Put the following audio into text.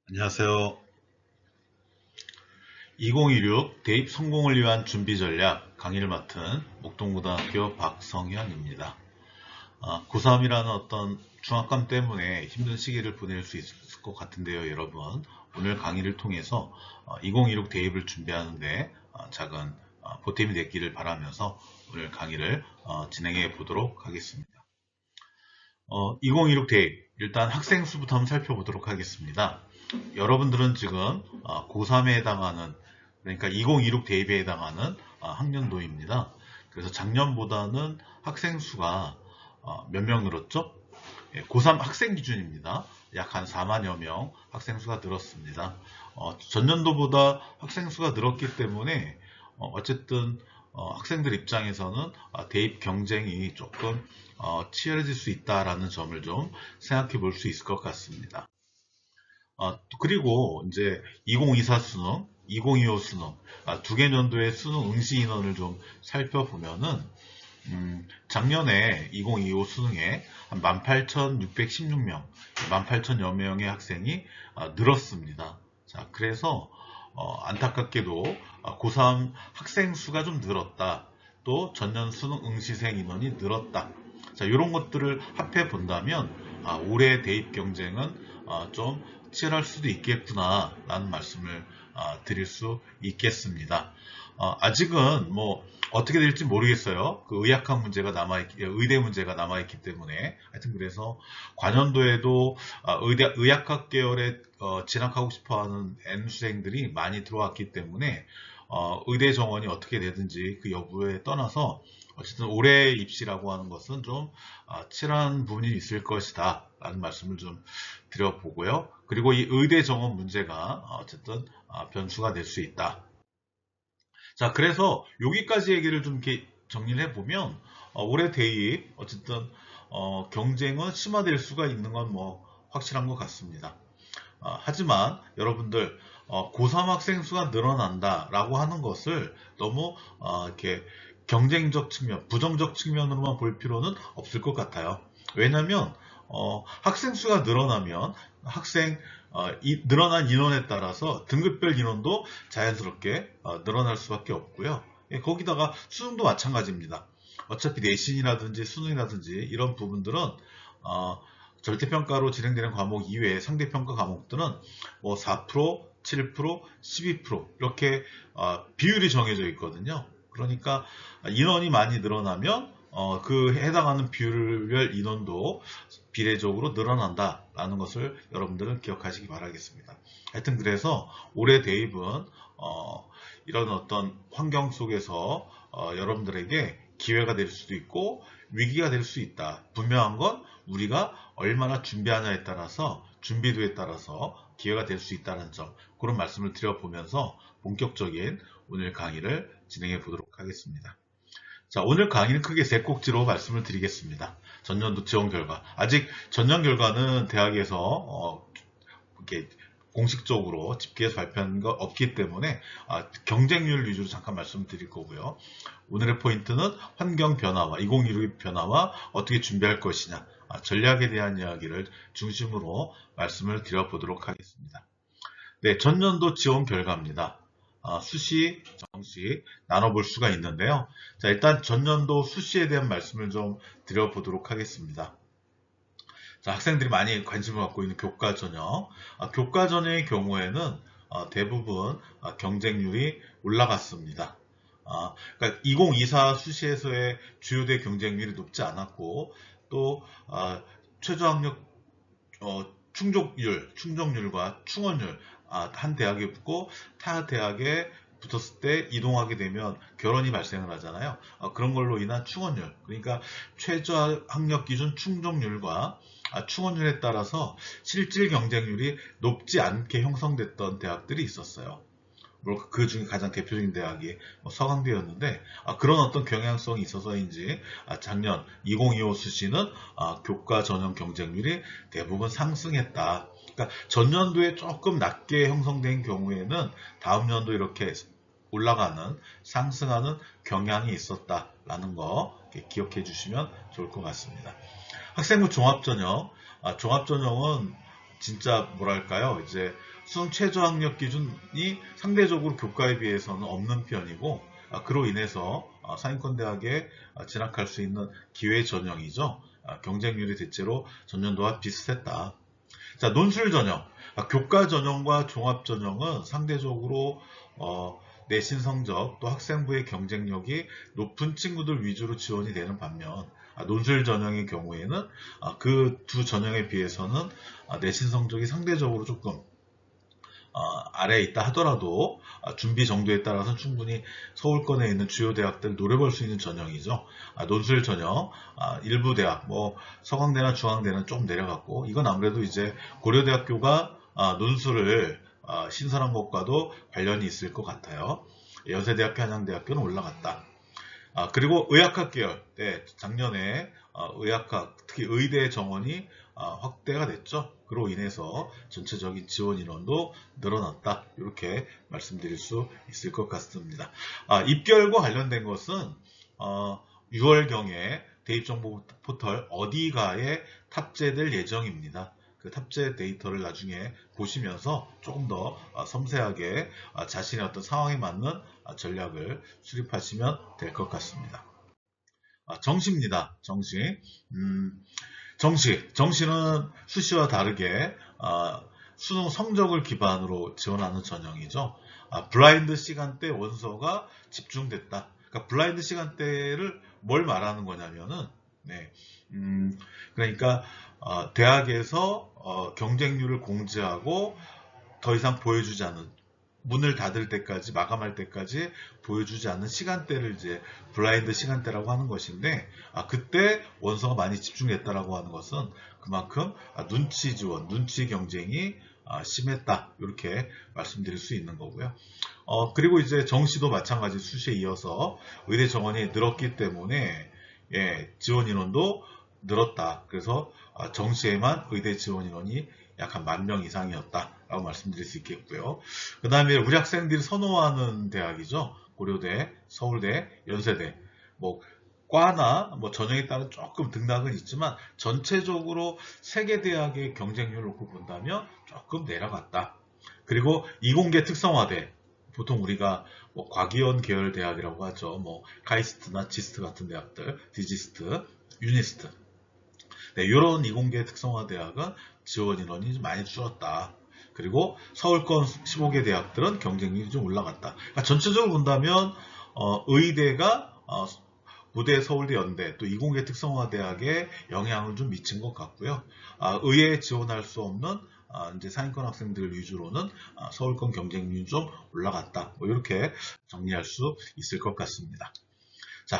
안녕하세요. 2016 대입 성공을 위한 준비 전략 강의를 맡은 목동고등학교 박성현입니다. 고3이라는 어떤 중압감 때문에 힘든 시기를 보낼 수 있을 것 같은데요, 여러분. 오늘 강의를 통해서 2016 대입을 준비하는데 작은 보탬이 됐기를 바라면서 오늘 강의를 진행해 보도록 하겠습니다. 2016 대입, 일단 학생 수부터 한번 살펴보도록 하겠습니다. 여러분들은 지금 고3에 해당하는, 그러니까 2016 대입에 해당하는 학년도입니다. 그래서 작년보다는 학생 수가 몇 명 늘었죠? 고3 학생 기준입니다. 약 한 4만여 명 학생 수가 늘었습니다. 전년도보다 학생 수가 늘었기 때문에 어쨌든 학생들 입장에서는 대입 경쟁이 조금 치열해질 수 있다라는 점을 좀 생각해 볼 수 있을 것 같습니다. 그리고 이제 2024 수능, 2025 수능, 두 개 년도의 수능 응시 인원을 좀 살펴보면은, 작년에 2025 수능에 한 18,616명, 18,000여 명의 학생이 늘었습니다. 자, 그래서 안타깝게도 고3 학생 수가 좀 늘었다. 또 전년 수능 응시생 인원이 늘었다. 자, 이런 것들을 합해 본다면 올해 대입 경쟁은 좀 치열할 수도 있겠구나 라는 말씀을 드릴 수 있겠습니다. 아직은 뭐 어떻게 될지 모르겠어요. 그 의학학 문제가 의대 문제가 남아있기 때문에. 하여튼 그래서 관연도에도 의학학 계열에 진학하고 싶어하는 N수생들이 많이 들어왔기 때문에 의대 정원이 어떻게 되든지 그 여부에 떠나서 어쨌든 올해 입시라고 하는 것은 좀 치열한 부분이 있을 것이다 라는 말씀을 좀 드려보고요. 그리고 이 의대 정원 문제가 어쨌든 변수가 될 수 있다. 자, 그래서 여기까지 얘기를 좀 이렇게 정리를 해보면 올해 대입 어쨌든 경쟁은 심화될 수가 있는 건 뭐 확실한 것 같습니다. 하지만 여러분들 고3 학생 수가 늘어난다라고 하는 것을 너무 이렇게 경쟁적 측면, 부정적 측면으로만 볼 필요는 없을 것 같아요. 왜냐하면 학생 수가 늘어나면 늘어난 인원에 따라서 등급별 인원도 자연스럽게 늘어날 수밖에 없고요. 거기다가 수능도 마찬가지입니다. 어차피 내신이라든지 수능이라든지 이런 부분들은 절대평가로 진행되는 과목 이외에 상대평가 과목들은 뭐 4%, 7%, 12% 이렇게 비율이 정해져 있거든요. 그러니까 인원이 많이 늘어나면 그 해당하는 비율별 인원도 비례적으로 늘어난다라는 것을 여러분들은 기억하시기 바라겠습니다. 하여튼 그래서 올해 대입은 이런 어떤 환경 속에서 여러분들에게 기회가 될 수도 있고 위기가 될 수 있다. 분명한 건 우리가 얼마나 준비하냐에 따라서 준비도에 따라서 기회가 될 수 있다는 점, 그런 말씀을 드려보면서 본격적인 오늘 강의를 진행해 보도록 하겠습니다. 자, 오늘 강의는 크게 세 꼭지로 말씀을 드리겠습니다. 전년도 지원 결과. 아직 전년 결과는 대학에서 이렇게 공식적으로 집계해서 발표한 거 없기 때문에 경쟁률 위주로 잠깐 말씀드릴 거고요. 오늘의 포인트는 환경 변화와 2016 변화와 어떻게 준비할 것이냐, 전략에 대한 이야기를 중심으로 말씀을 드려보도록 하겠습니다. 네, 전년도 지원 결과입니다. 수시, 정시 나눠볼 수가 있는데요. 자, 일단 전년도 수시에 대한 말씀을 좀 드려보도록 하겠습니다. 자, 학생들이 많이 관심을 갖고 있는 교과 전형. 교과 전형의 경우에는 대부분 경쟁률이 올라갔습니다. 그러니까 2024 수시에서의 주요대 경쟁률이 높지 않았고 또 최저학력 충족률과 충원율, 한 대학에 붙고 타 대학에 붙었을 때 이동하게 되면 결혼이 발생을 하잖아요. 그런 걸로 인한 충원율, 그러니까 최저학력 기준 충족률과 충원율에 따라서 실질 경쟁률이 높지 않게 형성됐던 대학들이 있었어요. 물론 그 중에 가장 대표적인 대학이 서강대였는데 그런 어떤 경향성이 있어서인지 작년 2025 수시는 교과 전형 경쟁률이 대부분 상승했다. 그러니까 전년도에 조금 낮게 형성된 경우에는 다음 연도 이렇게 올라가는 상승하는 경향이 있었다라는 거 기억해 주시면 좋을 것 같습니다. 학생부 종합전형, 종합전형은 진짜 뭐랄까요, 이제 수능 최저 학력 기준이 상대적으로 교과에 비해서는 없는 편이고, 그로 인해서 상위권 대학에 진학할 수 있는 기회 전형이죠. 경쟁률이 대체로 전년도와 비슷했다. 자, 논술 전형. 교과 전형과 종합 전형은 상대적으로 내신 성적 또 학생부의 경쟁력이 높은 친구들 위주로 지원이 되는 반면, 논술 전형의 경우에는 그 두 전형에 비해서는 내신 성적이 상대적으로 조금 아래에 있다 하더라도 준비 정도에 따라서는 충분히 서울권에 있는 주요 대학들 노려볼 수 있는 전형이죠. 논술 전형, 일부 대학, 뭐 서강대나 중앙대는 좀 내려갔고, 이건 아무래도 이제 고려대학교가 논술을 신설한 것과도 관련이 있을 것 같아요. 연세대학교, 한양대학교는 올라갔다. 그리고 의학학 계열, 네, 작년에 의학학, 특히 의대 정원이 확대가 됐죠. 그로 인해서 전체적인 지원 인원도 늘어났다. 이렇게 말씀드릴 수 있을 것 같습니다. 입결과 관련된 것은 6월경에 대입정보 포털 어디가에 탑재될 예정입니다. 그 탑재 데이터를 나중에 보시면서 조금 더 섬세하게 자신의 어떤 상황에 맞는 전략을 수립하시면 될 것 같습니다. 정시입니다. 정시. 정시는 수시와 다르게 수능 성적을 기반으로 지원하는 전형이죠. 블라인드 시간대 원서가 집중됐다. 그러니까 블라인드 시간대를 뭘 말하는 거냐면은, 네, 그러니까 대학에서 경쟁률을 공지하고 더 이상 보여주지 않는, 문을 닫을 때까지, 마감할 때까지 보여주지 않는 시간대를 이제 블라인드 시간대라고 하는 것인데, 그때 원서가 많이 집중됐다라고 하는 것은 그만큼 눈치 지원, 눈치 경쟁이 심했다, 이렇게 말씀드릴 수 있는 거고요. 그리고 이제 정시도 마찬가지, 수시에 이어서 의대 정원이 늘었기 때문에 지원 인원도 늘었다. 그래서 정시에만 의대 지원 인원이 약 한 10,000명 이상이었다라고 말씀드릴 수 있겠고요. 그 다음에 우리 학생들이 선호하는 대학이죠. 고려대, 서울대, 연세대. 뭐 과나 뭐 전형에 따라 조금 등락은 있지만 전체적으로 세계 대학의 경쟁률을 놓고 본다면 조금 내려갔다. 그리고 이공계 특성화대, 보통 우리가 뭐 과기원 계열 대학이라고 하죠. 뭐 카이스트나 지스트 같은 대학들, 디지스트, 유니스트. 네, 이런 이공계 특성화 대학은 지원 인원이 좀 많이 줄었다. 그리고 서울권 15개 대학들은 경쟁률이 좀 올라갔다. 그러니까 전체적으로 본다면 의대가 고대, 서울대, 연대, 또 이공계 특성화 대학에 영향을 좀 미친 것 같고요. 의대에 지원할 수 없는 이제 상위권 학생들 위주로는 서울권 경쟁률이 좀 올라갔다. 뭐 이렇게 정리할 수 있을 것 같습니다.